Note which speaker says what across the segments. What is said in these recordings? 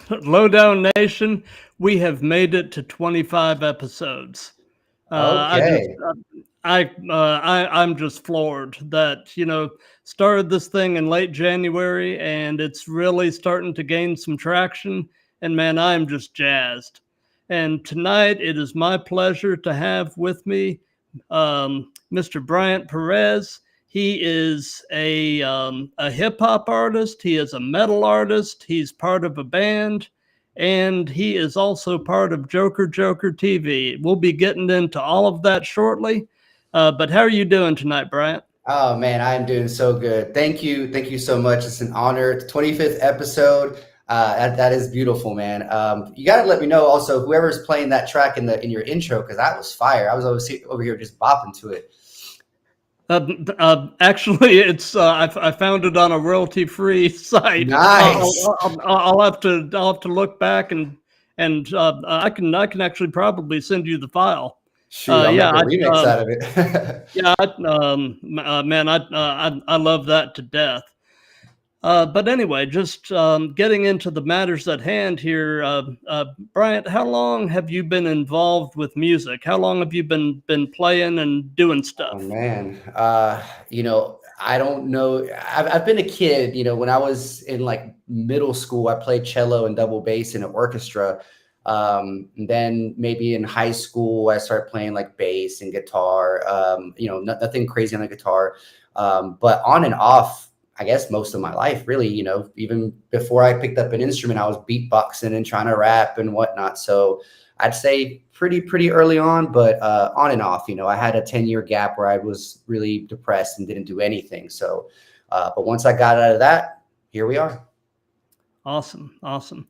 Speaker 1: Lowdown Nation, we have made it to 25 episodes. I just,
Speaker 2: Okay.
Speaker 1: I'm just floored that started this thing in late January, and it's really starting to gain some traction. And man, I'm just jazzed. And tonight, it is my pleasure to have with me Mr. Bryant Perez. He is a hip hop artist. He is a metal artist. He's part of a band, and he is also part of Joker Joker TV. We'll be getting into all of that shortly. But how are you doing tonight, Bryant?
Speaker 2: Oh man, I'm doing so good. Thank you. Thank you so much. It's an honor. It's 25th episode. That is beautiful, man. You got to let me know also whoever's playing that track in your intro, because that was fire. I was over here just bopping to it.
Speaker 1: Actually, it's I found it on a royalty-free site.
Speaker 2: Nice.
Speaker 1: I'll have to look back and I can actually probably send you the file.
Speaker 2: Shoot, I'll make
Speaker 1: Yeah,
Speaker 2: a remix out of it.
Speaker 1: yeah, man, I love that to death. But anyway, just getting into the matters at hand here, Bryant. How long have you been involved with music? How long have you been playing and doing
Speaker 2: Oh
Speaker 1: stuff?
Speaker 2: man, I don't know. I've been a kid. When I was in like middle school, I played cello and double bass in an orchestra. And then maybe in high school, I started playing like bass and guitar. Nothing crazy on the guitar, but on and off. I guess most of my life, really. Even before I picked up an instrument, I was beatboxing and trying to rap and whatnot. So I'd say pretty early on, but on and off. I had a 10-year gap where I was really depressed and didn't do anything. So, but once I got out of that, here we are.
Speaker 1: Awesome, awesome.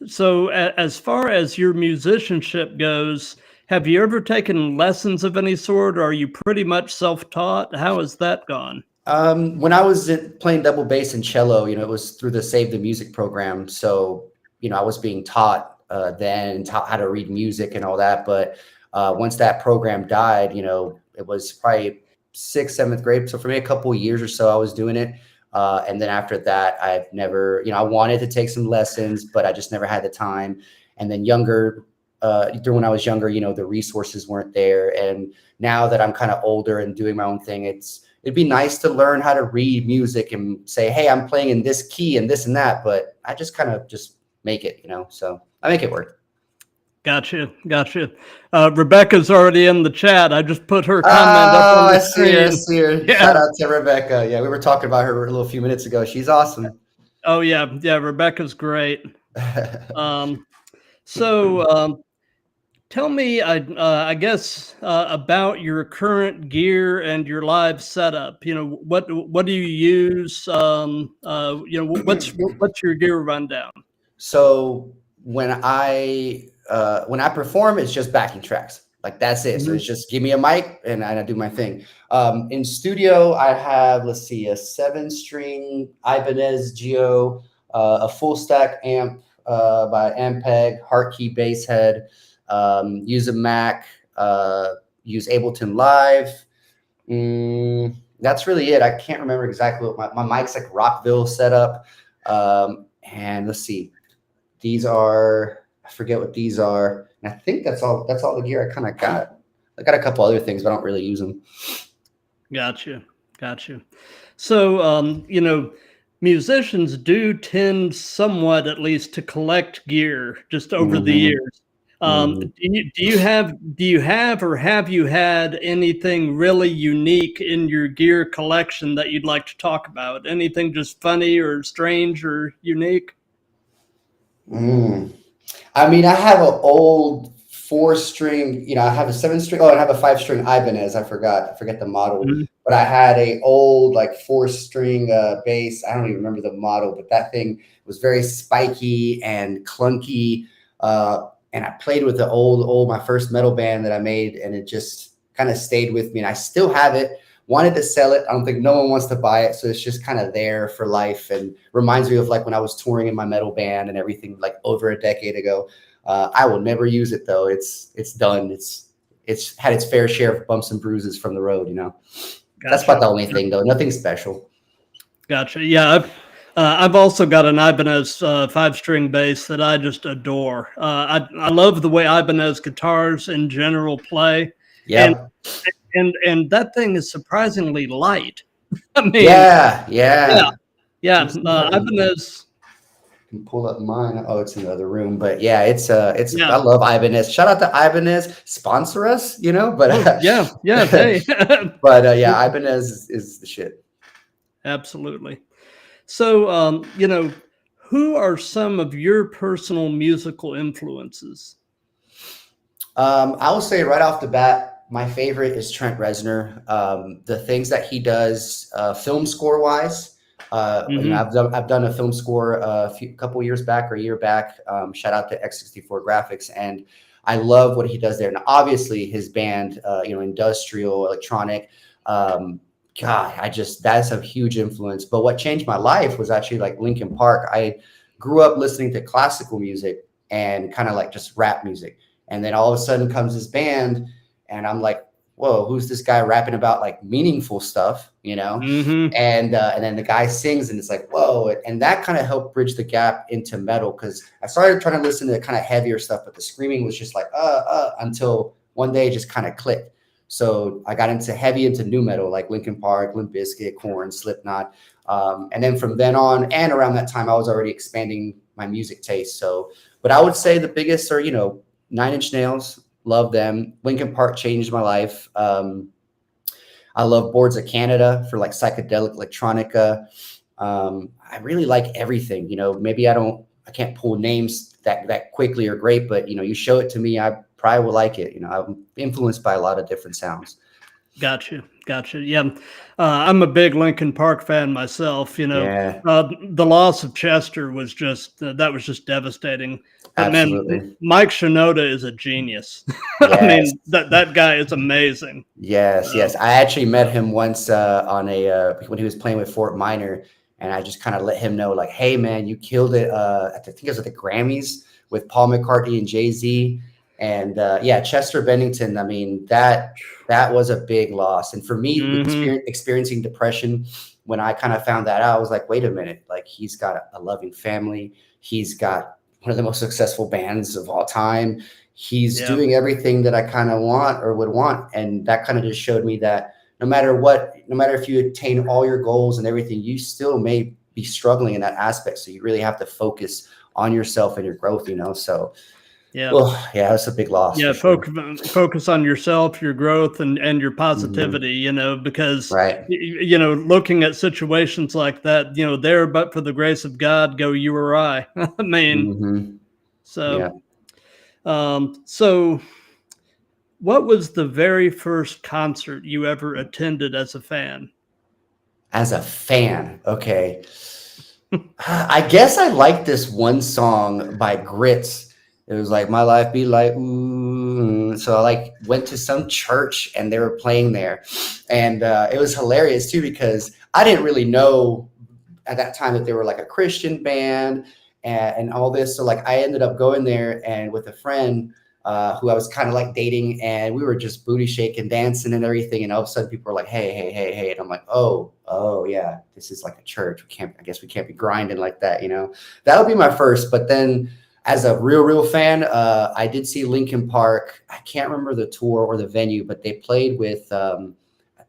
Speaker 1: So, as far as your musicianship goes, have you ever taken lessons of any sort, or are you pretty much self-taught? How has that gone?
Speaker 2: When I was playing double bass and cello, it was through the Save the Music program. So, I was being taught then and taught how to read music and all that. But once that program died, it was probably sixth, seventh grade. So for me, a couple of years or so, I was doing it. And then after that, I've never, I wanted to take some lessons, but I just never had the time. And then when I was younger, the resources weren't there. And now that I'm kind of older and doing my own thing, it'd be nice to learn how to read music and say, hey, I'm playing in this key and this and that, but I just kind of just make it, so I make it work.
Speaker 1: Gotcha. Rebecca's already in the chat. I just put her comment up on
Speaker 2: Oh,
Speaker 1: the
Speaker 2: I see her. I
Speaker 1: screen.
Speaker 2: see her.
Speaker 1: Yeah.
Speaker 2: Shout out to Rebecca. Yeah, we were talking about her a little few minutes ago. She's awesome.
Speaker 1: Oh yeah. Rebecca's great. So tell me, I guess, about your current gear and your live setup. What do you use? What's your gear rundown?
Speaker 2: So when I perform, it's just backing tracks. Like that's it. So it's just give me a mic and I do my thing. In studio, I have, let's see, a 7-string Ibanez Geo, a full stack amp by Ampeg, Hartkey bass head, use a Mac, use Ableton Live. That's really it. I can't remember exactly what my mic's like Rockville setup. And let's see. These are, I forget what these are. And I think that's all the gear I kind of got. I got a couple other things, but I don't really use them.
Speaker 1: Gotcha. So, musicians do tend somewhat, at least, to collect gear just over the years. Do you have or have you had anything really unique in your gear collection that you'd like to talk about? Anything just funny or strange or unique?
Speaker 2: I mean, I have an old 4-string, I have a 7-string. Oh, and I have a 5-string Ibanez. I forget the model, but I had a old like 4-string bass. I don't even remember the model, but that thing was very spiky and clunky. And I played with the my first metal band that I made, and it just kind of stayed with me. And I still have it. Wanted to sell it. I don't think no one wants to buy it. So it's just kind of there for life and reminds me of like when I was touring in my metal band and everything like over a decade ago. I will never use it though. It's done. It's had its fair share of bumps and bruises from the road,
Speaker 1: Gotcha.
Speaker 2: That's about the only thing though. Nothing special.
Speaker 1: Gotcha. Yeah. I've also got an Ibanez 5-string bass that I just adore. I love the way Ibanez guitars in general play, and
Speaker 2: Yep.
Speaker 1: and that thing is surprisingly light. I mean,
Speaker 2: Yeah.
Speaker 1: yeah,
Speaker 2: Yeah.
Speaker 1: yeah.
Speaker 2: Let me see if I
Speaker 1: Ibanez,
Speaker 2: can pull up mine. Oh, it's in the other room. But yeah, it's
Speaker 1: yeah.
Speaker 2: I love Ibanez. Shout out to Ibanez. Sponsor us, but
Speaker 1: Oh, yeah, yeah. Hey,
Speaker 2: but yeah, Ibanez is the shit.
Speaker 1: absolutely. So, who are some of your personal musical influences?
Speaker 2: I will say right off the bat, my favorite is Trent Reznor. The things that he does, film score wise,
Speaker 1: Hmm.
Speaker 2: I've done a film score couple years back or a year back. Shout out to X64 Graphics, and I love what he does there. And obviously, his band, industrial electronic. God, that's a huge influence. But what changed my life was actually like Linkin Park. I grew up listening to classical music and kind of like just rap music. And then all of a sudden comes this band, and I'm like, whoa, who's this guy rapping about like meaningful stuff,
Speaker 1: Hmm.
Speaker 2: And then the guy sings, and it's like, whoa. And that kind of helped bridge the gap into metal, because I started trying to listen to kind of heavier stuff, but the screaming was just like, until one day it just kind of clicked. So I got into new metal, like Linkin Park, Limp Bizkit, Korn, Slipknot. And then from then on, and around that time, I was already expanding my music taste. So, but I would say the biggest are, Nine Inch Nails, love them. Linkin Park changed my life. I love Boards of Canada for like psychedelic electronica. I really like everything. Maybe I can't pull names that quickly or great, but you show it to me, I probably will like it. I'm influenced by a lot of different sounds.
Speaker 1: Gotcha, gotcha. Yeah, I'm a big Linkin Park fan myself.
Speaker 2: Yeah,
Speaker 1: The loss of Chester was just that was just devastating. But man,
Speaker 2: absolutely.
Speaker 1: Mike Shinoda is a genius. I
Speaker 2: Yes.
Speaker 1: mean, that guy is amazing.
Speaker 2: Yes, yes. I actually met him once on when he was playing with Fort Minor, and I just kind of let him know, like, "Hey, man, you killed it." I think it was at the Grammys with Paul McCartney and Jay-Z, and yeah, Chester Bennington. I mean, that was a big loss, and for me,
Speaker 1: Hmm.
Speaker 2: experiencing depression, when I kind of found that out, I was like, "Wait a minute! Like, he's got a loving family. He's got one of the most successful bands of all time. He's
Speaker 1: Yeah,
Speaker 2: doing everything that I kind of want or would want." And that kind of just showed me that no matter what, no matter if you attain all your goals and everything, you still may be struggling in that aspect. So you really have to focus on yourself and your growth, So,
Speaker 1: yeah.
Speaker 2: well, yeah, that's a big loss
Speaker 1: Yeah,
Speaker 2: for sure.
Speaker 1: focus on yourself, your growth, and your
Speaker 2: Hmm.
Speaker 1: positivity. Because
Speaker 2: Right.
Speaker 1: looking at situations like that, there, but for the grace of God, go you or I. I mean,
Speaker 2: Hmm.
Speaker 1: so
Speaker 2: Yeah.
Speaker 1: so what was the very first concert you ever attended as a fan?
Speaker 2: As a fan, okay. I guess I like this one song by Grits. It was like, "My life be like ooh." So I like went to some church and they were playing there, and it was hilarious too, because I didn't really know at that time that they were like a Christian band, and all this. So like I ended up going there and with a friend who I was kind of like dating, and we were just booty shaking, dancing and everything. And all of a sudden people were like, "Hey, hey, hey, hey." And I'm like, oh yeah, this is like a church. I guess we can't be grinding like that. That would be my first. But then as a real fan, I did see Linkin Park. I can't remember the tour or the venue, but they played with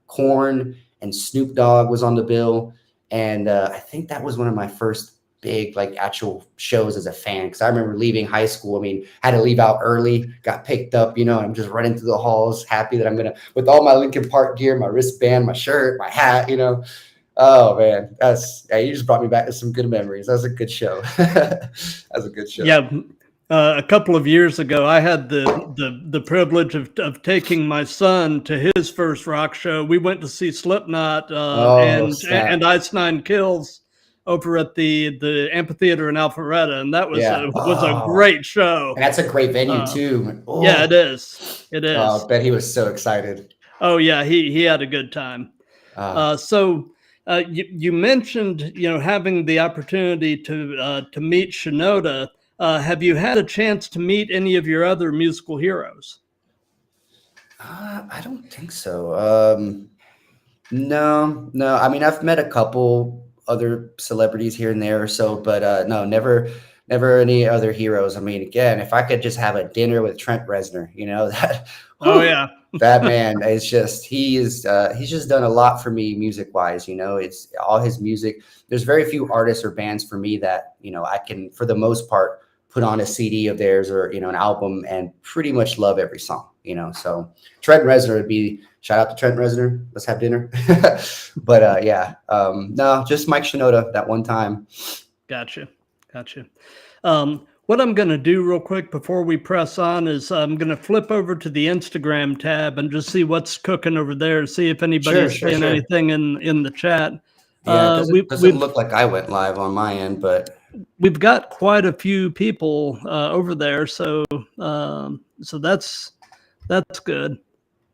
Speaker 2: Korn, and Snoop Dogg was on the bill. And I think that was one of my first big like actual shows as a fan, because I remember leaving high school. I mean, had to leave out early, got picked up, and I'm just running through the halls, happy that I'm gonna, with all my Linkin Park gear, my wristband, my shirt, my hat. Oh man, yeah, you just brought me back to some good memories. That was a good show. That was a good show.
Speaker 1: Yeah, a couple of years ago, I had the privilege of taking my son to his first rock show. We went to see Slipknot
Speaker 2: Oh
Speaker 1: and
Speaker 2: snap!
Speaker 1: Ice Nine Kills over at the amphitheater in Alpharetta, and that
Speaker 2: Yeah.
Speaker 1: was a
Speaker 2: Oh,
Speaker 1: great show.
Speaker 2: and that's a great venue
Speaker 1: Uh,
Speaker 2: too.
Speaker 1: yeah, it
Speaker 2: Oh,
Speaker 1: is. It
Speaker 2: oh,
Speaker 1: is.
Speaker 2: I bet he was so excited.
Speaker 1: Oh yeah, he had a good time.
Speaker 2: Uh,
Speaker 1: So you mentioned having the opportunity to meet Shinoda. Have you had a chance to meet any of your other musical heroes?
Speaker 2: I don't think so. No, no. I mean, I've met a couple. other celebrities here and there or so, but no, never any other heroes. I mean, again, if I could just have a dinner with Trent Reznor, that.
Speaker 1: Oh yeah.
Speaker 2: That man is just, he's just done a lot for me music wise. It's all his music. There's very few artists or bands for me that, I can, for the most part, put on a CD of theirs or, an album and pretty much love every song, so Trent Reznor would be, shout out to Trent Reznor. Let's have dinner. But yeah, no, just Mike Shinoda that one time.
Speaker 1: Gotcha. What I'm going to do real quick before we press on is I'm going to flip over to the Instagram tab and just see what's cooking over there. See if anybody's saying anything in the chat.
Speaker 2: Yeah, it doesn't look like I went live on my end, but
Speaker 1: we've got quite a few people over there, so that's good.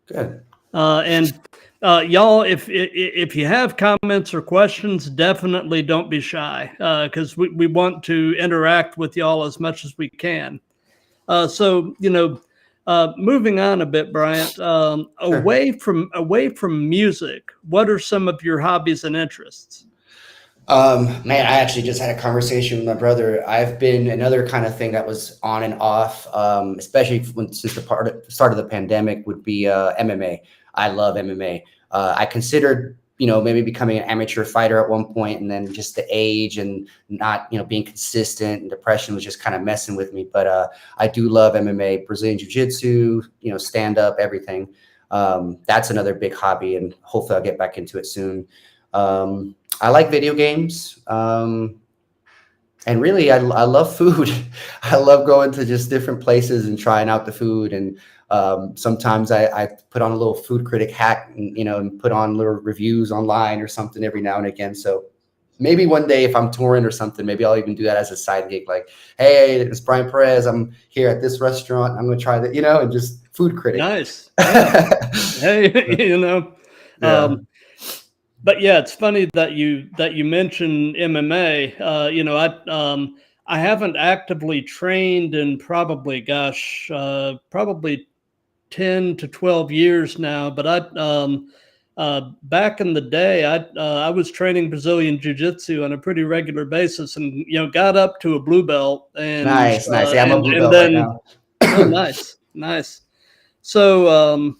Speaker 2: Good.
Speaker 1: And y'all, if you have comments or questions, definitely don't be shy, because we want to interact with y'all as much as we can. So moving on a bit, Bryant, away from music, what are some of your hobbies and interests?
Speaker 2: Man, I actually just had a conversation with my brother. I've been another kind of thing that was on and off, especially since the start of the pandemic, would be MMA. I love MMA. I considered, maybe becoming an amateur fighter at one point, and then just the age and not, being consistent, and depression was just kind of messing with me. But I do love MMA, Brazilian Jiu-Jitsu, stand up, everything. That's another big hobby, and hopefully I'll get back into it soon. I like video games. And really, I love food. I love going to just different places and trying out the food. And sometimes I put on a little food critic hat and, and put on little reviews online or something every now and again. So maybe one day if I'm touring or something, maybe I'll even do that as a side gig. Like, hey, it's Bryant Perez. I'm here at this restaurant. I'm going to try that, and just food critic.
Speaker 1: Nice. Yeah. Hey,
Speaker 2: Yeah.
Speaker 1: But yeah, it's funny that you mentioned MMA. I haven't actively trained in probably 10 to 12 years now. But back in the day, I was training Brazilian Jiu-Jitsu on a pretty regular basis, and got up to a blue belt. And
Speaker 2: Nice. Yeah, I'm a blue belt right now.
Speaker 1: Oh, nice. So.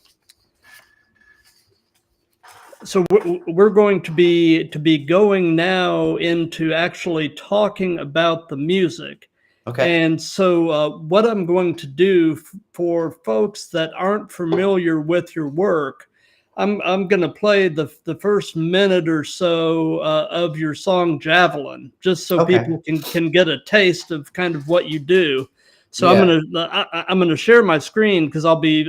Speaker 1: So we're going to be going now into actually talking about the music.
Speaker 2: Okay.
Speaker 1: And so what I'm going to do for folks that aren't familiar with your work, I'm going to play the first minute or so of your song Javelin, just so people can get a taste of kind of what you do. So yeah. I'm gonna share my screen because I'll be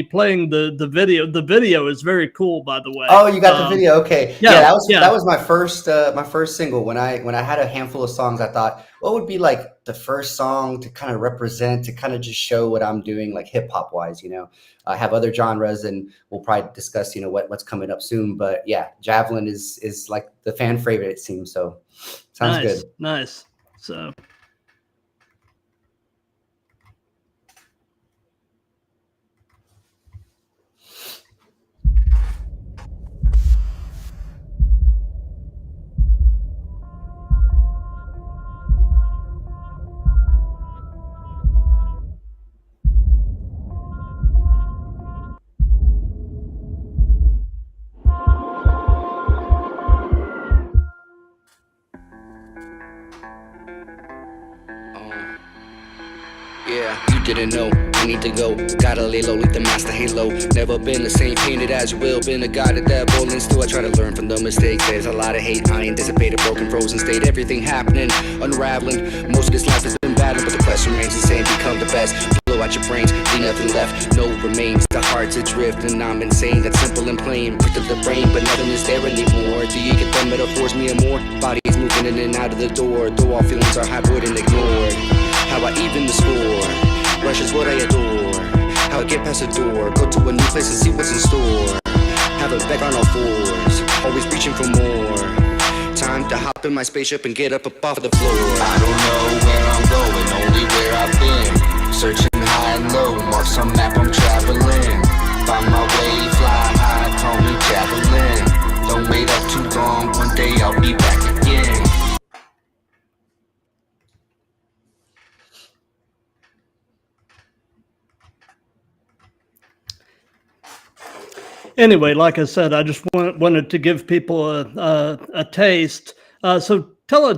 Speaker 1: playing the video. The video is very cool, by the way.
Speaker 2: Oh, you got the video? Okay.
Speaker 1: Yeah,
Speaker 2: that was my first single. When I had a handful of songs, I thought, what would be like the first song to kind of represent, to kind of just show what I'm doing, like hip hop wise. I have other genres, and we'll probably discuss, what's coming up soon. But yeah, Javelin is like the fan favorite, it seems. So sounds good.
Speaker 1: Nice. So.
Speaker 3: Didn't know, I need to go. Gotta lay low, leave the master halo. Never been the same painted as you will. Been a god of devil, and still I try to learn from the mistakes. There's a lot of hate, I anticipated broken, frozen state. Everything happening, unraveling. Most of this life has been battling, but the quest remains the same. Become the best, blow out your brains, leave nothing left, no remains. The heart's adrift, and I'm insane. That's simple and plain, pricked up the brain, but nothing is there anymore. Do you get the metaphors, me and more? Bodies moving in and out of the door. Though all feelings are hybrid and ignored. How I even the score. Rush is what I adore. How I get past the door, go to a new place and see what's in store. Have it back on all fours, always reaching for more. Time to hop in my spaceship and get up off of the floor.
Speaker 4: I don't know where I'm going, only where I've been. Searching high and low, marks on map I'm traveling. Find my way, fly high, call me Javelin. Don't wait up too long, one day I'll be back again.
Speaker 1: Anyway, like I said, I just wanted to give people a taste. So tell us,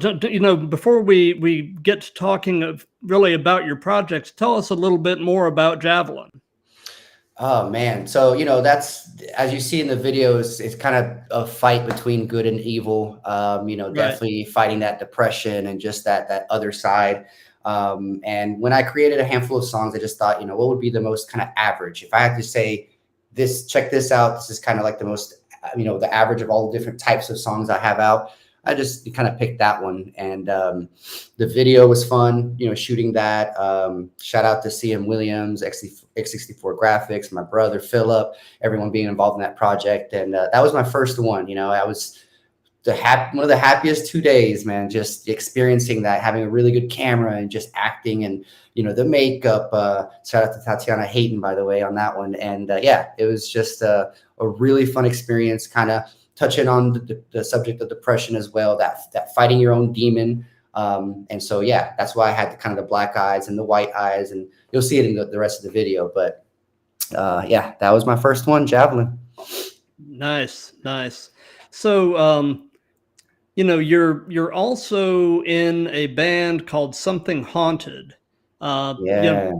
Speaker 1: before we get to talking really about your projects, tell us a little bit more about Javelin.
Speaker 2: Oh man. So, that's, as you see in the videos, it's kind of a fight between good and evil.
Speaker 1: Right.
Speaker 2: Definitely fighting that depression and just that other side. And when I created a handful of songs, I just thought, what would be the most kind of average? If I had to say this, check this out, this is kind of like the most, the average of all the different types of songs I have out. I just kind of picked that one. And the video was fun, shooting that. Shout out to CM Williams, X64 Graphics, my brother Philip, everyone being involved in that project. And that was my first one. I was one of the happiest 2 days, man, just experiencing that, having a really good camera and just acting and, the makeup. Shout out to Tatiana Hayton, by the way, on that one. And yeah, it was just a really fun experience, kind of touching on the subject of depression as well, that fighting your own demon. And so, yeah, that's why I had the black eyes and the white eyes, and you'll see it in the rest of the video. But yeah, that was my first one, Javelin.
Speaker 1: Nice. So, you're also in a band called Something Haunted.
Speaker 2: Yeah.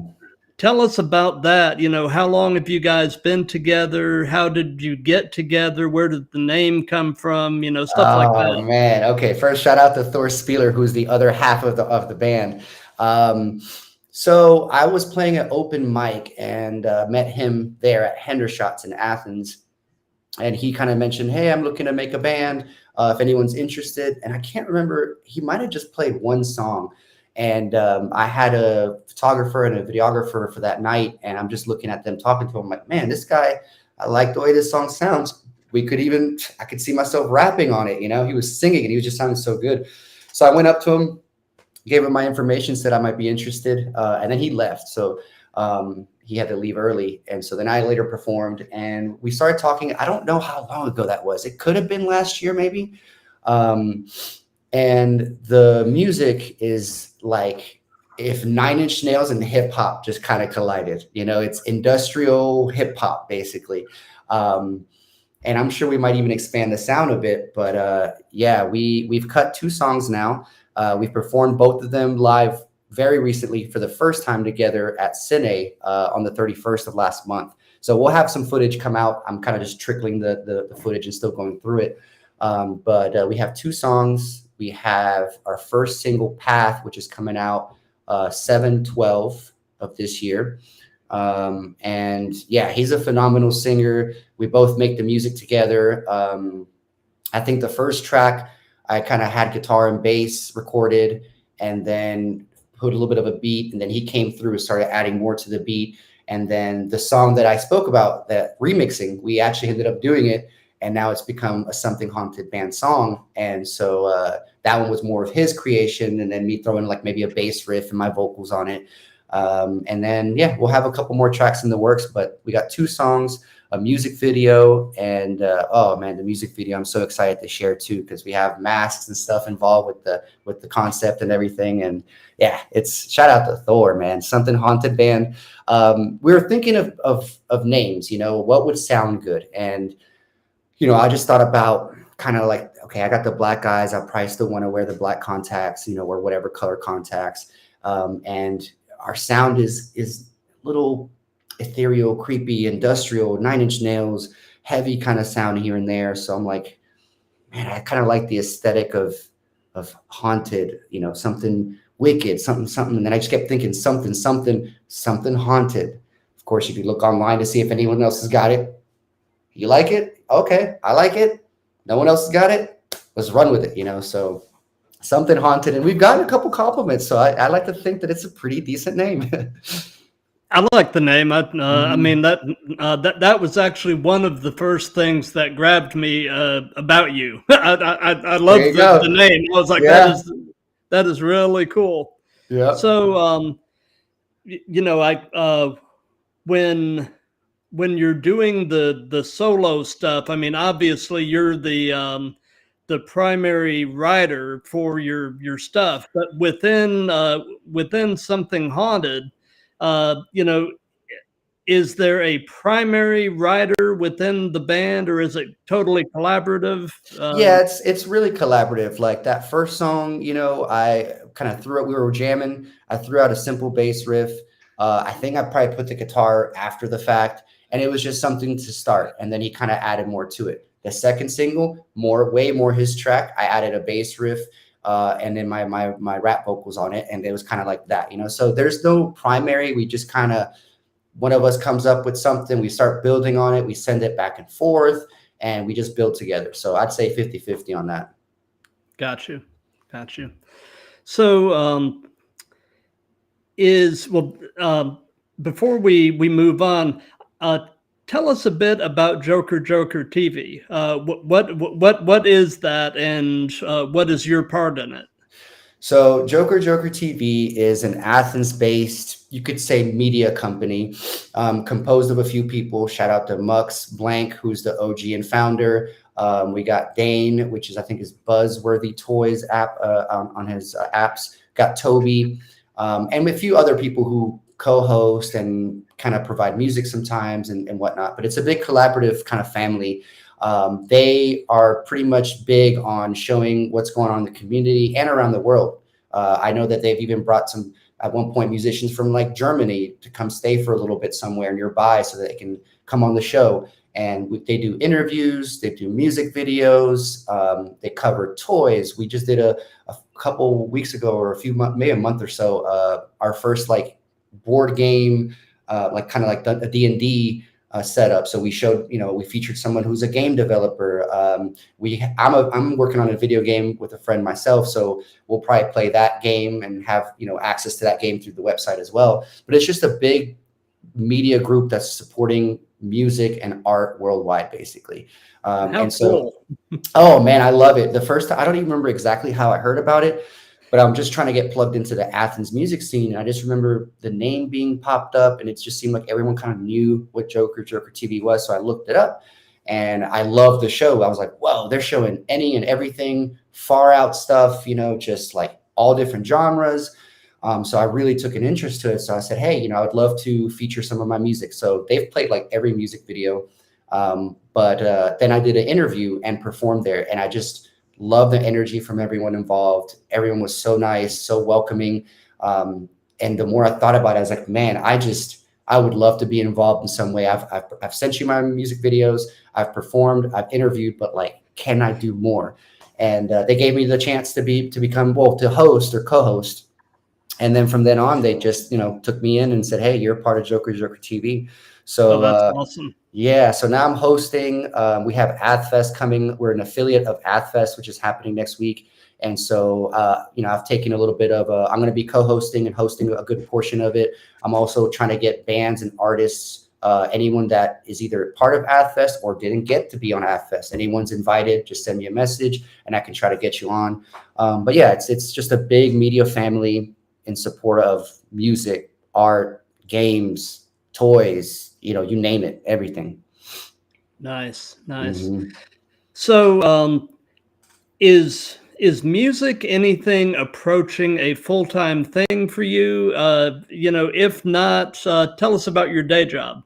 Speaker 1: Tell us about that. How long have you guys been together? How did you get together? Where did the name come from? Stuff like that.
Speaker 2: Oh man. Okay. First, shout out to Thor Spieler, who's the other half of the band. So I was playing an open mic and met him there at Hendershots in Athens. And he kind of mentioned, hey, I'm looking to make a band. If anyone's interested. And I can't remember, he might have just played one song. And I had a photographer and a videographer for that night. And I'm just looking at them, talking to him. I'm like, man, this guy, I like the way this song sounds. I could see myself rapping on it. He was singing and he was just sounding so good. So I went up to him, gave him my information, said I might be interested. And then he left. So he had to leave early. And so then I later performed and we started talking. I don't know how long ago that was. It could have been last year, maybe. And the music is like if 9 Inch Nails and hip hop just kind of collided. It's industrial hip hop, basically. And I'm sure we might even expand the sound a bit. But yeah, we've cut 2 songs now. We've performed both of them live very recently for the first time together at Cine on the 31st of last month. So we'll have some footage come out. I'm kind of just trickling the footage and still going through it. But we have 2 songs. We have our first single, Path, which is coming out 7/12 of this year. And yeah, he's a phenomenal singer. We both make the music together. I think the first track, I kind of had guitar and bass recorded and then put a little bit of a beat. And then he came through and started adding more to the beat. And then the song that I spoke about, that remixing, we actually ended up doing it. And now it's become a Something Haunted band song. And so that one was more of his creation. And then me throwing like maybe a bass riff and my vocals on it. And then, yeah, we'll have a couple more tracks in the works, but we got 2 songs, a music video, and oh man, the music video I'm so excited to share too, because we have masks and stuff involved with the concept and everything. And yeah, it's shout out to Thor, man. Something Haunted band. We were thinking of names, what would sound good. And I just thought about kind of like, okay, I got the black eyes. I probably still want to wear the black contacts, or whatever color contacts. And our sound is a little ethereal, creepy, industrial, 9 Inch Nails, heavy kind of sound here and there. So I'm like, man, I kind of like the aesthetic of haunted, something wicked, something. And then I just kept thinking something haunted. Of course, if you look online to see if anyone else has got it, you like it? Okay, I like it. No one else has got it. Let's run with it, So Something Haunted, and we've gotten a couple compliments. So I like to think that it's a pretty decent name.
Speaker 1: I like the name. I mean that was actually one of the first things that grabbed me about you. I love the name. I was like, yeah. that is really cool.
Speaker 2: Yeah.
Speaker 1: So when you're doing the solo stuff, I mean, obviously you're the primary writer for your stuff, but within Something Haunted, is there a primary writer within the band, or is it totally collaborative?
Speaker 2: Yeah, it's really collaborative. Like that first song, I kind of threw it. We were jamming. I threw out a simple bass riff. I think I probably put the guitar after the fact, and it was just something to start. And then he kind of added more to it. The second single, way more his track. I added a bass riff, and then my rap vocals on it, and it was kind of like that. So there's no primary. We just kind of, one of us comes up with something, we start building on it, we send it back and forth, and we just build together. So I'd say 50-50 on that.
Speaker 1: Got you. So before we move on, tell us a bit about Joker TV. What is that, and what is your part in it?
Speaker 2: So Joker TV is an Athens-based, you could say, media company, composed of a few people. Shout out to Mux Blank, who's the OG and founder. We got Dane, which is, I think, his Buzzworthy Toys app on his apps. Got Toby, and a few other people who co-host and kind of provide music sometimes and whatnot. But it's a big collaborative kind of family. They are pretty much big on showing what's going on in the community and around the world. I know that they've even brought some, at one point, musicians from like Germany to come stay for a little bit somewhere nearby so that they can come on the show. And they do interviews, they do music videos, they cover toys. We just did a couple weeks ago, or maybe a month or so, our first like board game, like kind of like a D&D setup. So we showed, we featured someone who's a game developer. I'm working on a video game with a friend myself, so we'll probably play that game and have access to that game through the website as well. But it's just a big media group that's supporting music and art worldwide, basically. And so, cool. Oh man, I love it. The first time, I don't even remember exactly how I heard about it, but I'm just trying to get plugged into the Athens music scene. And I just remember the name being popped up, and it just seemed like everyone kind of knew what Joker TV was. So I looked it up, and I loved the show. I was like, whoa, they're showing any and everything, far out stuff, just like all different genres. So I really took an interest to it. So I said, hey, I would love to feature some of my music. So they've played like every music video. But then I did an interview and performed there, and I just love the energy from everyone involved. Everyone was so nice, so welcoming. And the more I thought about it, I was like, man, I would love to be involved in some way. I've sent you my music videos, I've performed, I've interviewed, but like, can I do more? And they gave me the chance to host or co-host. And then from then on, they just, took me in and said, hey, you're part of Joker TV. So
Speaker 1: that's awesome.
Speaker 2: Yeah, so now I'm hosting. We have AthFest coming. We're an affiliate of AthFest, which is happening next week. And so, I've taken a little bit of I'm going to be co-hosting and hosting a good portion of it. I'm also trying to get bands and artists, anyone that is either part of AthFest or didn't get to be on AthFest. Anyone's invited, just send me a message and I can try to get you on. But yeah, it's just a big media family in support of music, art, games, toys, you name it, everything.
Speaker 1: Nice.
Speaker 2: Mm-hmm.
Speaker 1: So is music anything approaching a full-time thing for you? If not, tell us about your day job.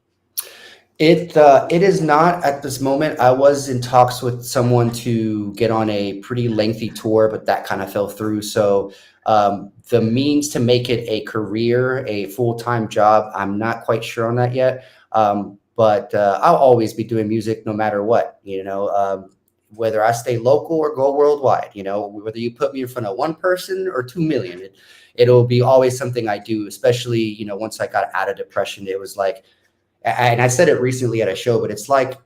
Speaker 2: It is not at this moment. I was in talks with someone to get on a pretty lengthy tour, but that kind of fell through. So the means to make it a career, a full-time job, I'm not quite sure on that yet. But I'll always be doing music no matter what, whether I stay local or go worldwide, whether you put me in front of 1 person or 2 million, it'll be always something I do, especially, once I got out of depression. It was like, and I said it recently at a show, but it's like,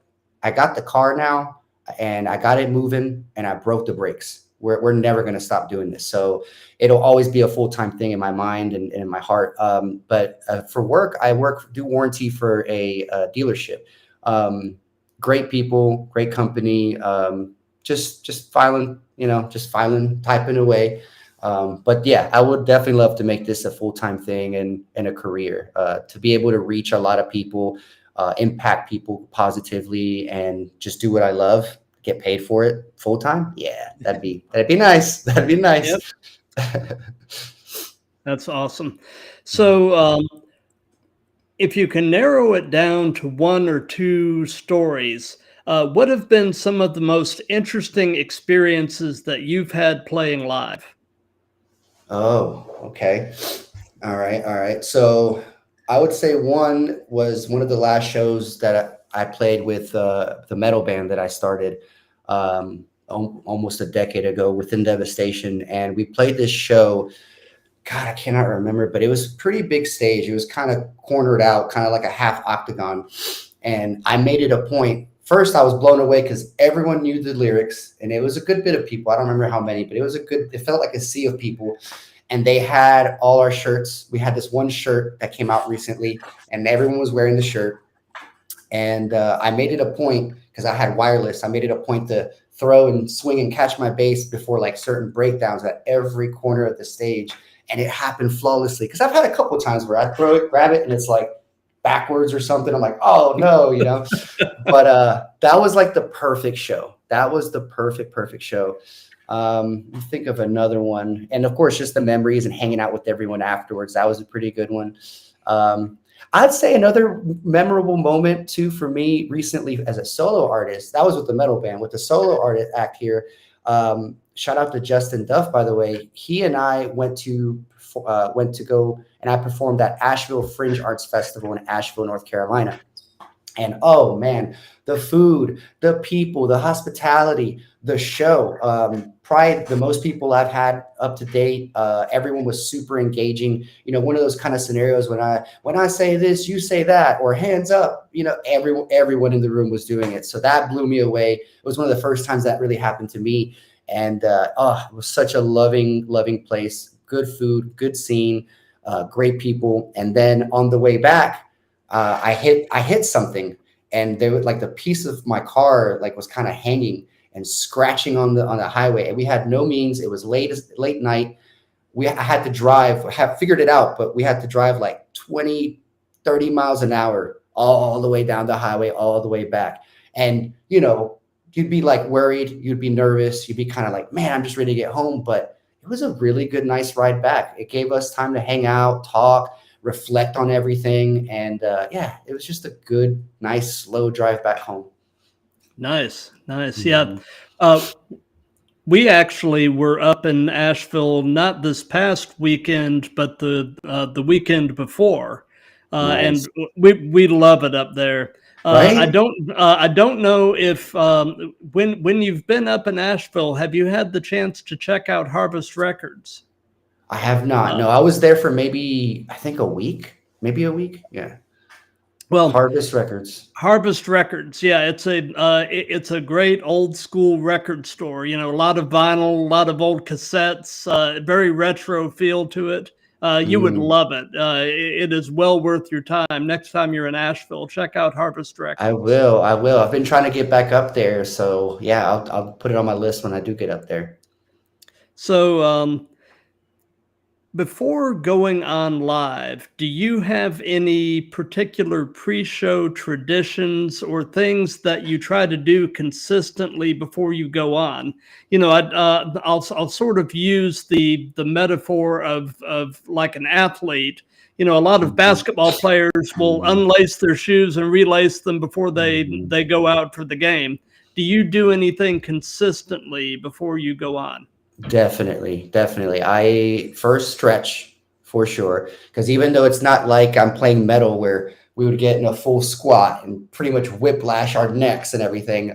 Speaker 2: I got the car now and I got it moving and I broke the brakes. We're never going to stop doing this. So it'll always be a full-time thing in my mind and in my heart. But for work, I do warranty for a dealership. Great people, great company, just filing, typing away. But yeah, I would definitely love to make this a full-time thing and a career, to be able to reach a lot of people, impact people positively, and just do what I love, get paid for it full time. Yeah, that'd be nice. That'd be nice.
Speaker 1: Yep. That's awesome. So if you can narrow it down to one or two stories, what have been some of the most interesting experiences that you've had playing live?
Speaker 2: Oh, okay. All right. All right. So I would say one was one of the last shows that I played with the metal band that I started almost a decade ago within Devastation. And we played this show. God, I cannot remember, but it was a pretty big stage. It was kind of cornered out, kind of like a half octagon. And I made it a point. First, I was blown away because everyone knew the lyrics, and it was a good bit of people. I don't remember how many, but it felt like a sea of people. And they had all our shirts. We had this one shirt that came out recently, and everyone was wearing the shirt. And I made it a point because I had wireless. I made it a point to throw and swing and catch my bass before like certain breakdowns at every corner of the stage. And it happened flawlessly. Because I've had a couple of times where I throw it, grab it, and it's like backwards or something. I'm like, oh no, you know. But that was like the perfect show. That was the perfect show. Think of another one, and of course, just the memories and hanging out with everyone afterwards. That was a pretty good one. I'd say another memorable moment too for me recently as a solo artist. That was with the metal band. With the solo artist act here, shout out to Justin Duff, by the way. He and I went to go and I performed at Asheville Fringe Arts Festival in Asheville, North Carolina. And oh man, the food, the people, the hospitality, the show. Probably the most people I've had up to date. Everyone was super engaging. You know, one of those kind of scenarios when I say this, you say that, or hands up. You know, everyone in the room was doing it. So that blew me away. It was one of the first times that really happened to me. And it was such a loving place. Good food, good scene, great people. And then on the way back, I hit something, and there was like the piece of my car like was kind of hanging and scratching on the highway. And we had no means. It was late night. I had to drive. Have figured it out, but we had to drive like 20, 30 miles an hour all the way down the highway, all the way back. And you know, you'd be like worried, you'd be nervous, you'd be kind of like, man, I'm just ready to get home. But it was a really good, nice ride back. It gave us time to hang out, talk, reflect on everything. And yeah, it was just a good, nice, slow drive back home.
Speaker 1: Nice. Yeah. We actually were up in Asheville, not this past weekend, but the weekend before.
Speaker 2: Nice.
Speaker 1: And we love it up there.
Speaker 2: Right?
Speaker 1: I don't know if when you've been up in Asheville, have you had the chance to check out Harvest Records?
Speaker 2: I have not. No, I was there for maybe, I think a week. Yeah.
Speaker 1: Well,
Speaker 2: Harvest Records.
Speaker 1: Yeah, it's a great old school record store. You know, a lot of vinyl, a lot of old cassettes, very retro feel to it. You would love it. It is well worth your time. Next time you're in Asheville, check out Harvest Records.
Speaker 2: I will. I've been trying to get back up there, so yeah, I'll put it on my list when I do get up there.
Speaker 1: So, before going on live, do you have any particular pre-show traditions or things that you try to do consistently before you go on? You know, I'll sort of use the metaphor of like an athlete. You know, a lot of basketball players will unlace their shoes and relace them before they go out for the game. Do you do anything consistently before you go on?
Speaker 2: Definitely. I first stretch for sure, because even though it's not like I'm playing metal where we would get in a full squat and pretty much whiplash our necks and everything,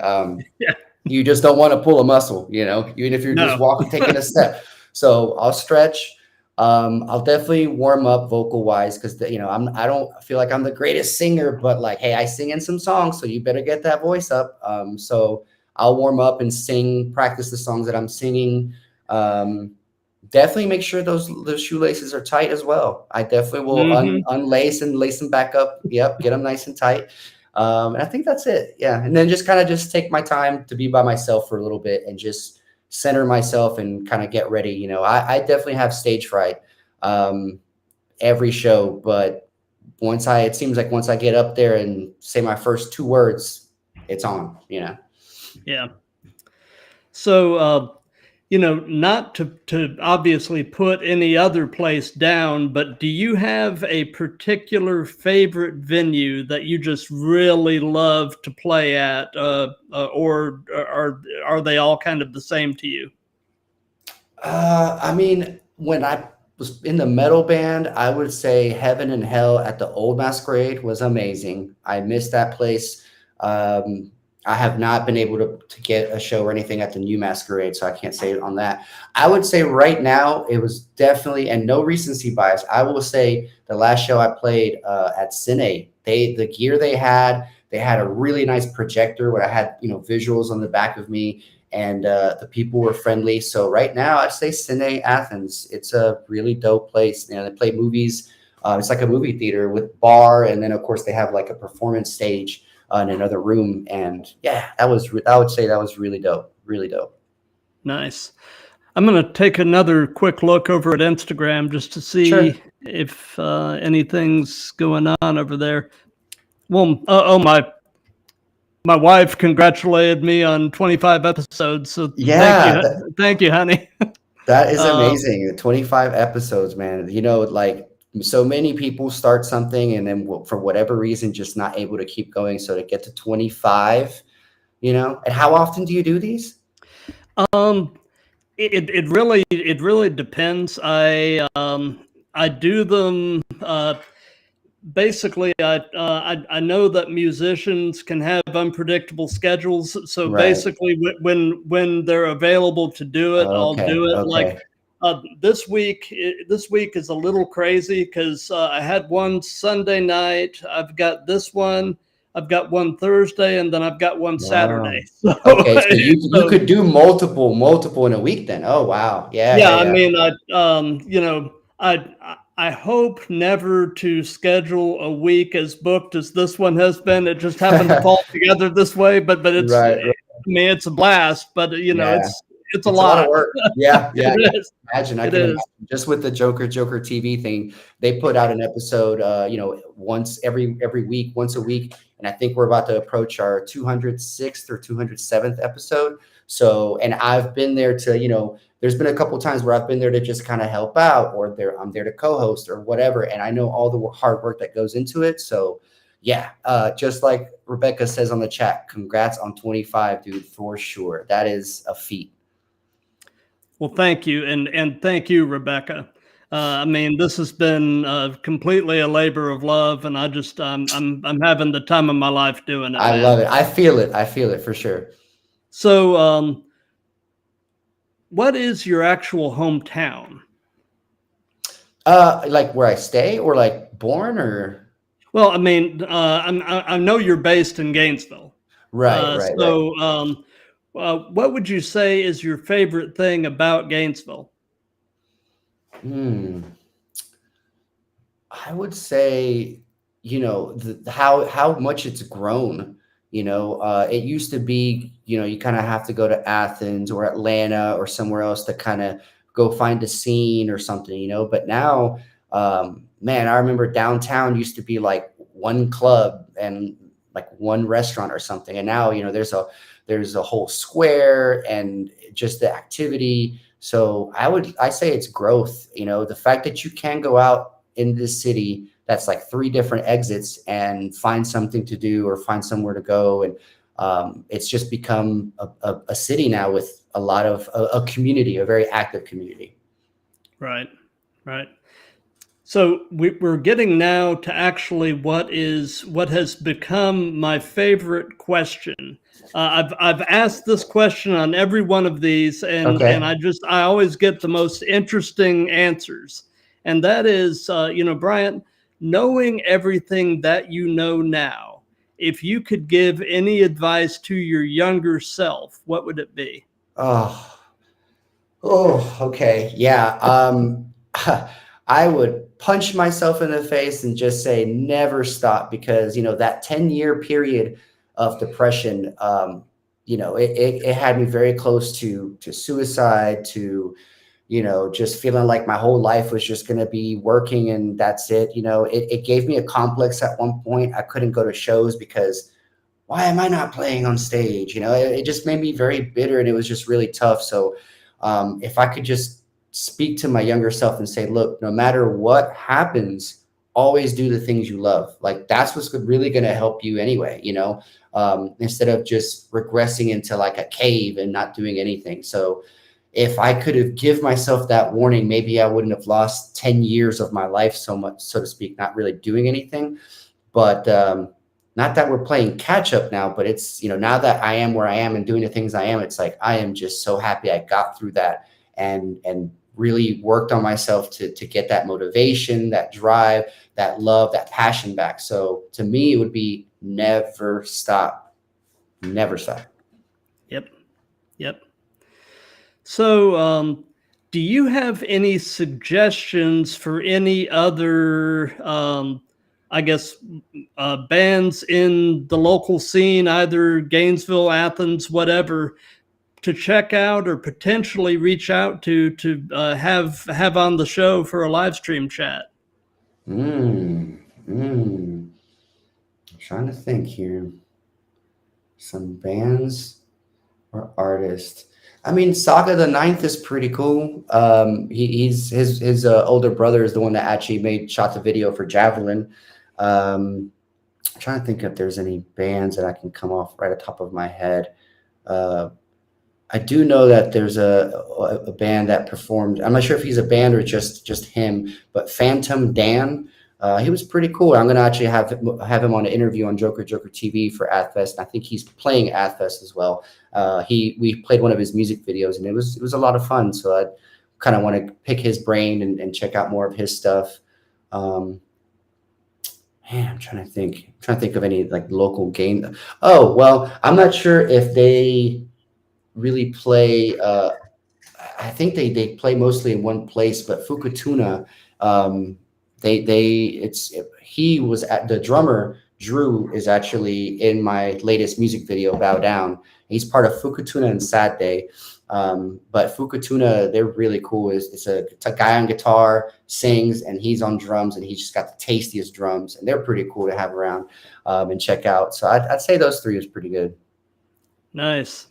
Speaker 1: Yeah.
Speaker 2: you just don't want to pull a muscle, you know, even if you're just walking, taking a step. So I'll stretch. I'll definitely warm up vocal wise, because you know I don't feel like I'm the greatest singer, but like, hey, I sing in some songs, so you better get that voice up. So I'll warm up and sing, practice the songs that I'm singing. Definitely make sure those shoelaces are tight as well. I definitely will unlace and lace them back up. Yep, get them nice and tight. And I think that's it. Yeah, and then just kind of just take my time to be by myself for a little bit and just center myself and kind of get ready. You know, I definitely have stage fright every show, but it seems like once I get up there and say my first two words, it's on. You know.
Speaker 1: Yeah. So. not to obviously put any other place down, but do you have a particular favorite venue that you just really love to play at, or are they all kind of the same to you?
Speaker 2: I mean, when I was in the metal band, I would say Heaven and Hell at the old Masquerade was amazing. I missed that place. I have not been able to get a show or anything at the new Masquerade, so I can't say on that. I would say right now it was definitely, and no recency bias, I will say the last show I played at Cine, the gear they had a really nice projector where I had visuals on the back of me, and the people were friendly. So right now I'd say Cine Athens. It's a really dope place. They play movies. It's like a movie theater with bar, and then of course they have like a performance stage in another room. And yeah, I would say that was really dope. Really dope.
Speaker 1: Nice. I'm going to take another quick look over at Instagram just to see
Speaker 2: Sure.
Speaker 1: if anything's going on over there. Well, my wife congratulated me on 25 episodes. So
Speaker 2: Yeah,
Speaker 1: thank you, honey.
Speaker 2: that is amazing. 25 episodes, man. Like so many people start something and then for whatever reason, just not able to keep going. So to get to 25, and how often do you do these?
Speaker 1: It really depends. I do them. Basically, I know that musicians can have unpredictable schedules. So
Speaker 2: Right.
Speaker 1: basically, when they're available to do it, I'll do it.
Speaker 2: Okay.
Speaker 1: Like this week is a little crazy because I had one Sunday night. I've got this one. I've got one Thursday, and then I've got one Saturday. So,
Speaker 2: Okay, so you could do multiple in a week then. Oh wow, yeah.
Speaker 1: I mean, I hope never to schedule a week as booked as this one has been. It just happened to fall together this way, but it's
Speaker 2: Right.
Speaker 1: I mean, it's a blast, but
Speaker 2: Yeah.
Speaker 1: it's a lot
Speaker 2: of work. Yeah.
Speaker 1: It is.
Speaker 2: Imagine, I
Speaker 1: It
Speaker 2: can
Speaker 1: is.
Speaker 2: imagine. Just with the Joker TV thing, they put out an episode, once every week, once a week, and I think we're about to approach our 206th or 207th episode. So, and I've been there to, there's been a couple of times where I've been there to just kind of help out, or I'm there to co-host or whatever, and I know all the hard work that goes into it. So, yeah, just like Rebecca says on the chat, congrats on 25, dude, for sure. That is a feat.
Speaker 1: Well, thank you, and thank you, Rebecca. I mean, this has been completely a labor of love, and I'm having the time of my life doing it.
Speaker 2: I love it. I feel it for sure.
Speaker 1: So, what is your actual hometown?
Speaker 2: Like where I stay, or like born, or?
Speaker 1: Well, I mean, I know you're based in Gainesville,
Speaker 2: Right.
Speaker 1: So, what would you say is your favorite thing about Gainesville?
Speaker 2: I would say, how much it's grown. It used to be, you kind of have to go to Athens or Atlanta or somewhere else to kind of go find a scene or something, but now, man, I remember downtown used to be like one club and like one restaurant or something. And now, there's a whole square and just the activity. So I say it's growth, the fact that you can go out in this city that's like 3 different exits and find something to do or find somewhere to go. And it's just become a city now with a lot of a community, a very active community. Right.
Speaker 1: So we're getting now to actually what has become my favorite question. I've asked this question on every one of these, and I always get the most interesting answers. And that is, Bryant, knowing everything that you know now, if you could give any advice to your younger self, what would it be?
Speaker 2: Oh, okay. Yeah. I would punch myself in the face and just say, never stop, because, that 10-year period of depression, it had me very close to suicide, to, just feeling like my whole life was just going to be working and that's it. It gave me a complex at one point. I couldn't go to shows because why am I not playing on stage? It just made me very bitter, and it was just really tough. So If I could just speak to my younger self and say, look, no matter what happens, always do the things you love. Like that's what's really going to help you anyway, instead of just regressing into like a cave and not doing anything. So if I could have give myself that warning, maybe I wouldn't have lost 10 years of my life so much, so to speak, not really doing anything. But not that we're playing catch up now, but it's, now that I am where I am and doing the things I am, it's like, I am just so happy I got through that and really worked on myself to get that motivation, that drive, that love, that passion back. So to me, it would be never stop. Never stop.
Speaker 1: Yep. So, do you have any suggestions for any other, bands in the local scene, either Gainesville, Athens, whatever, to check out or potentially reach out to have on the show for a live stream chat?
Speaker 2: I'm trying to think here. Some bands or artists. I mean, Saga the Ninth is pretty cool. His older brother is the one that actually shot the video for Javelin. I'm trying to think if there's any bands that I can come off right at the top of my head. I do know that there's a band that performed. I'm not sure if he's a band or just him, but Phantom Dan. He was pretty cool. I'm going to actually have him on an interview on Joker TV for Athfest. And I think he's playing Athfest as well. We played one of his music videos, and it was a lot of fun. So I kind of want to pick his brain and check out more of his stuff. I'm trying to think of any like local game. Oh, well, I'm not sure if they really play. I think they play mostly in one place, but Fukutuna. He was at the drummer. Drew is actually in my latest music video, Bow Down. He's part of Fukutuna and Sad Day. But Fukutuna, they're really cool. It's a guy on guitar, sings, and he's on drums, and he's just got the tastiest drums, and they're pretty cool to have around and check out. So I'd say those three is pretty good.
Speaker 1: Nice.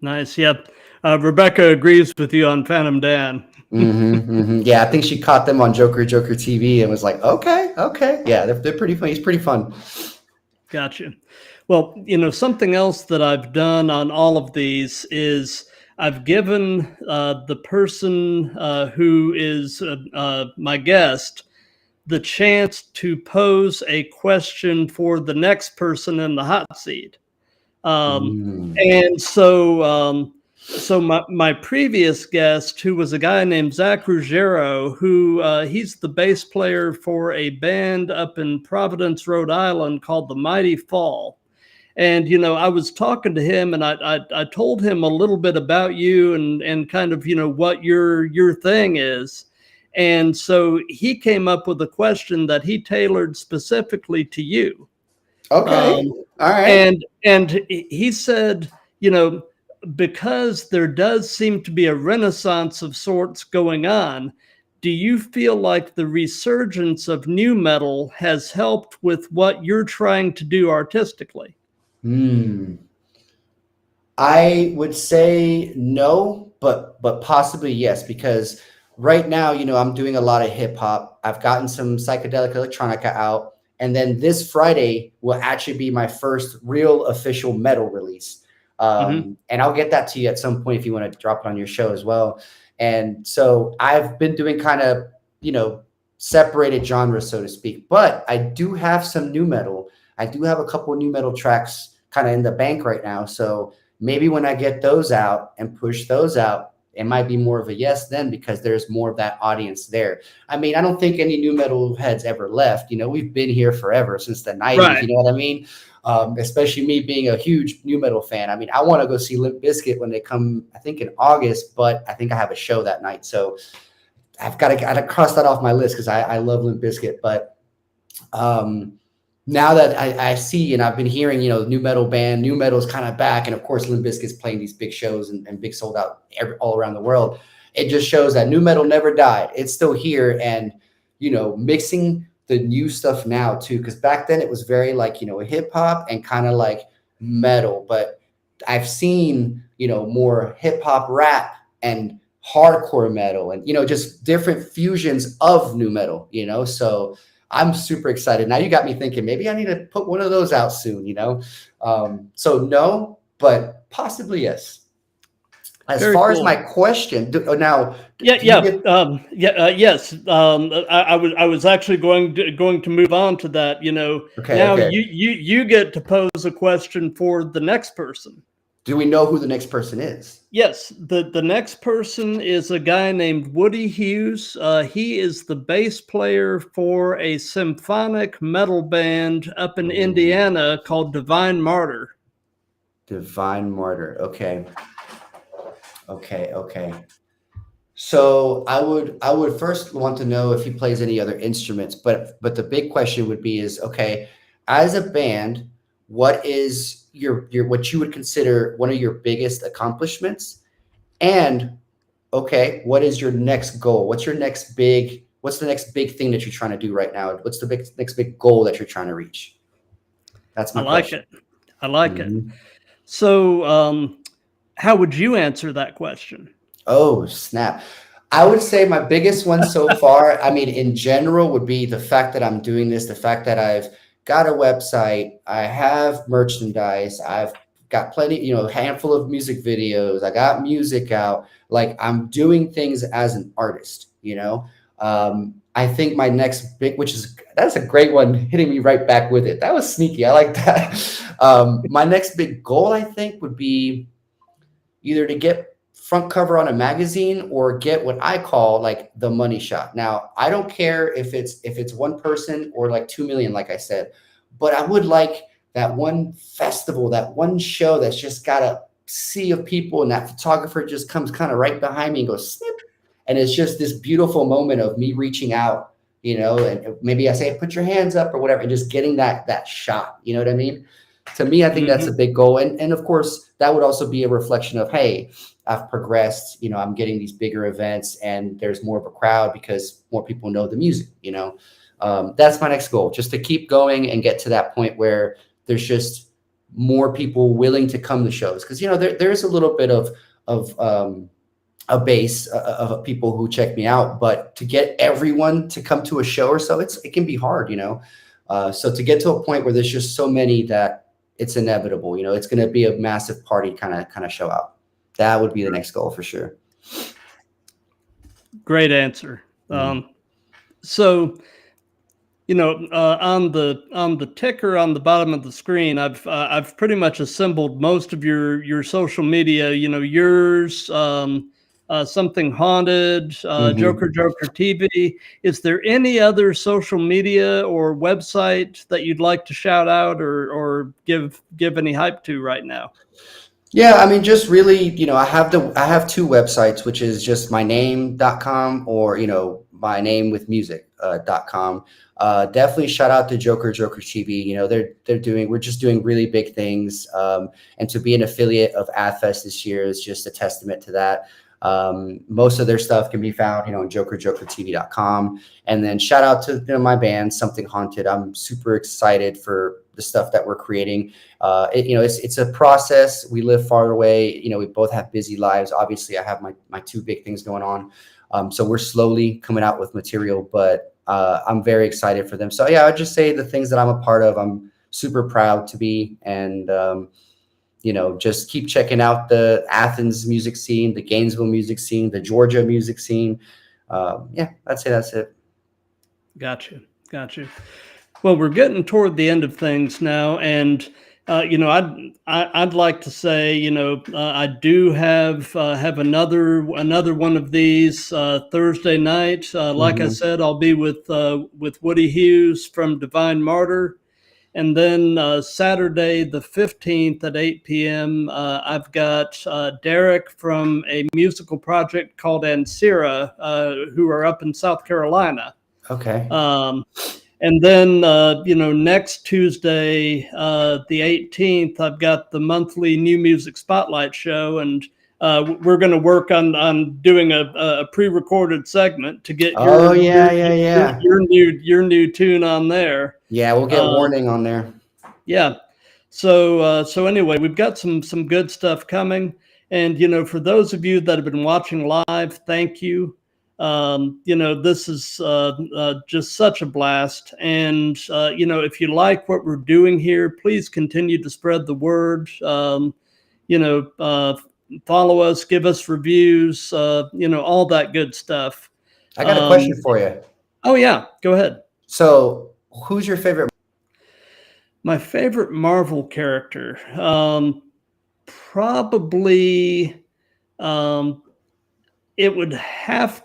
Speaker 1: Yep. Rebecca agrees with you on Phantom Dan.
Speaker 2: Yeah, I think she caught them on Joker TV and was like, okay. Yeah, they're pretty fun. He's pretty fun.
Speaker 1: Gotcha. Well, something else that I've done on all of these is I've given the person who is my guest the chance to pose a question for the next person in the hot seat. And so my previous guest, who was a guy named Zach Ruggiero, who he's the bass player for a band up in Providence, Rhode Island called The Mighty Fall. And, I was talking to him, and I told him a little bit about you and kind of, what your thing is. And so he came up with a question that he tailored specifically to you.
Speaker 2: Okay. All right.
Speaker 1: And he said, because there does seem to be a renaissance of sorts going on, do you feel like the resurgence of nu metal has helped with what you're trying to do artistically?
Speaker 2: I would say no, but possibly yes, because right now, I'm doing a lot of hip hop. I've gotten some psychedelic electronica out, and then this Friday will actually be my first real official metal release. And I'll get that to you at some point if you want to drop it on your show as well. And so I've been doing kind of, separated genres, so to speak, but I do have some nu metal. I do have a couple of nu metal tracks kind of in the bank right now. So maybe when I get those out and push those out, it might be more of a yes then, because there's more of that audience there. I mean, I don't think any nu metal heads ever left. We've been here forever since the 90s. Right. You know what I mean? Especially me being a huge nu metal fan. I mean, I want to go see Limp Bizkit when they come, I think in August, but I think I have a show that night. So I've got to cross that off my list because I love Limp Bizkit. But now that I see, and I've been hearing, nu metal band, nu metal is kind of back. And of course, Limp Bizkit's playing these big shows and big sold out all around the world. It just shows that nu metal never died. It's still here. And, mixing the new stuff now too, because back then it was very like, hip hop and kind of like metal. But I've seen, more hip hop rap and hardcore metal, and just different fusions of new metal. So I'm super excited. Now you got me thinking maybe I need to put one of those out soon. So no, but possibly yes. As
Speaker 1: Very
Speaker 2: far as
Speaker 1: cool.
Speaker 2: my question,
Speaker 1: yes. I was actually going to move on to that.
Speaker 2: Okay,
Speaker 1: now
Speaker 2: okay.
Speaker 1: you get to pose a question for the next person.
Speaker 2: Do we know who the next person is?
Speaker 1: Yes, the next person is a guy named Woody Hughes. He is the bass player for a symphonic metal band up in Indiana called Divine Martyr.
Speaker 2: Divine Martyr. Okay. So I would first want to know if he plays any other instruments, but the big question would be is, okay, as a band, what is your what you would consider one of your biggest accomplishments? And okay, what is your next goal? What's the next big thing that you're trying to do right now? What's the next big goal that you're trying to reach? That's my question.
Speaker 1: I like it. So how would you answer that question?
Speaker 2: Oh, snap. I would say my biggest one so far, I mean, in general, would be the fact that I'm doing this, the fact that I've got a website, I have merchandise, I've got plenty, a handful of music videos, I got music out, like I'm doing things as an artist, I think my next big, that's a great one, hitting me right back with it. That was sneaky. I like that. My next big goal, I think, would be either to get front cover on a magazine or get what I call like the money shot. Now, I don't care if it's one person or like 2 million, like I said, but I would like that one festival, that one show that's just got a sea of people, and that photographer just comes kind of right behind me and goes snip. And it's just this beautiful moment of me reaching out, and maybe I say, put your hands up or whatever, and just getting that shot. You know what I mean? To me, I think that's a big goal. And of course, that would also be a reflection of, hey, I've progressed, I'm getting these bigger events and there's more of a crowd because more people know the music, that's my next goal, just to keep going and get to that point where there's just more people willing to come to shows. Cause there's a little bit of a base of people who check me out, but to get everyone to come to a show or so, it can be hard, so to get to a point where there's just so many that it's inevitable, it's going to be a massive party kind of show out. That would be the next goal for sure.
Speaker 1: Great answer. So, on the ticker on the bottom of the screen, I've pretty much assembled most of your social media. Yours, Something Haunted, Joker TV. Is there any other social media or website that you'd like to shout out or give any hype to right now?
Speaker 2: Yeah, I mean, just really, I have two websites, which is just myname.com or, mynamewithmusic.com. Definitely shout out to Joker TV. We're just doing really big things. And to be an affiliate of AdFest this year is just a testament to that. Most of their stuff can be found, on jokertv.com. And then shout out to my band, Something Haunted. I'm super excited for the stuff that we're creating. It's a process. We live far away. We both have busy lives. Obviously, I have my two big things going on. So we're slowly coming out with material, but I'm very excited for them. So yeah, I'd just say the things that I'm a part of, I'm super proud to be. And, just keep checking out the Athens music scene, the Gainesville music scene, the Georgia music scene. Yeah, I'd say that's it.
Speaker 1: Gotcha. Well, we're getting toward the end of things now, and I'd like to say, I do have another one of these Thursday night. Like I said, I'll be with Woody Hughes from Divine Martyr. And then Saturday, the 15th at 8 p.m., I've got Derek from a musical project called Ansira, who are up in South Carolina.
Speaker 2: Okay.
Speaker 1: And then, next Tuesday, the 18th, I've got the monthly New Music Spotlight show, and we're going to work on doing a pre-recorded segment to get your new tune on there.
Speaker 2: Yeah, we'll get warning on there.
Speaker 1: Yeah. So anyway, we've got some good stuff coming. And, you know, for those of you that have been watching live, thank you. You know, this is just such a blast. And, you know, if you like what we're doing here, please continue to spread the word. You know, follow us, give us reviews, you know, all that good stuff.
Speaker 2: I got a question for you.
Speaker 1: Oh, yeah, go ahead.
Speaker 2: So who's your favorite?
Speaker 1: My favorite Marvel character, probably it would have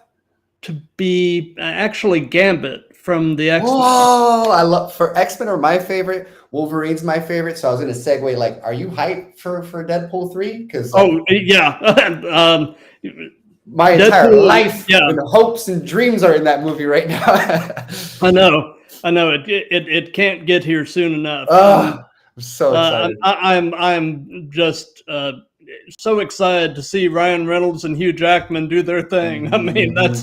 Speaker 1: to be actually Gambit from the X-Men.
Speaker 2: Oh, I love for X-Men are my favorite. Wolverine's my favorite. So I was going to segue. Like, are you hyped for Deadpool 3? Because
Speaker 1: yeah,
Speaker 2: my entire
Speaker 1: Deadpool,
Speaker 2: life
Speaker 1: yeah,
Speaker 2: and hopes and dreams are in that movie right now.
Speaker 1: I know. It can't get here soon enough.
Speaker 2: Oh, I'm so excited.
Speaker 1: I'm just so excited to see Ryan Reynolds and Hugh Jackman do their thing. I mean, that's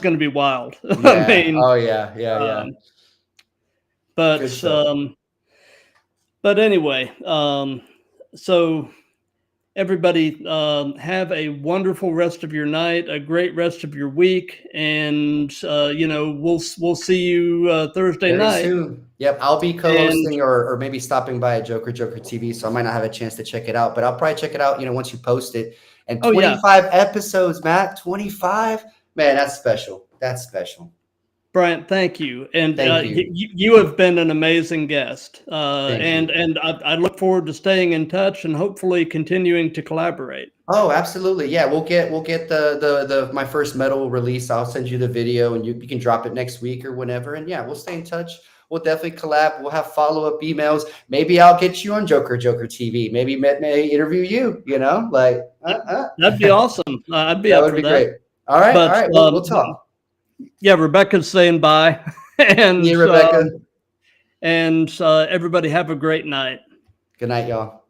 Speaker 1: going to be wild.
Speaker 2: Yeah.
Speaker 1: I mean,
Speaker 2: oh yeah.
Speaker 1: But anyway, so everybody have a wonderful rest of your night, a great rest of your week, and you know, we'll see you Thursday night.
Speaker 2: Soon. Yep, I'll be co-hosting or maybe stopping by at Joker TV, so I might not have a chance to check it out, but I'll probably check it out, you know, once you post it. And 25 episodes, Matt, 25. Man, that's special. That's special.
Speaker 1: Bryant, thank you. And
Speaker 2: thank you.
Speaker 1: You have been an amazing guest. And I look forward to staying in touch and hopefully continuing to collaborate.
Speaker 2: Oh, absolutely. Yeah, we'll get the my first metal release. I'll send you the video and you can drop it next week or whenever. And yeah, we'll stay in touch. We'll definitely collab. We'll have follow-up emails. Maybe I'll get you on Joker TV. Maybe may interview you, you know, like
Speaker 1: that'd be awesome. I'd be
Speaker 2: that
Speaker 1: up
Speaker 2: would
Speaker 1: for
Speaker 2: be
Speaker 1: that.
Speaker 2: Great. All right. We'll talk.
Speaker 1: Yeah, Rebecca's saying bye. And
Speaker 2: Rebecca.
Speaker 1: And everybody have a great night.
Speaker 2: Good night, y'all.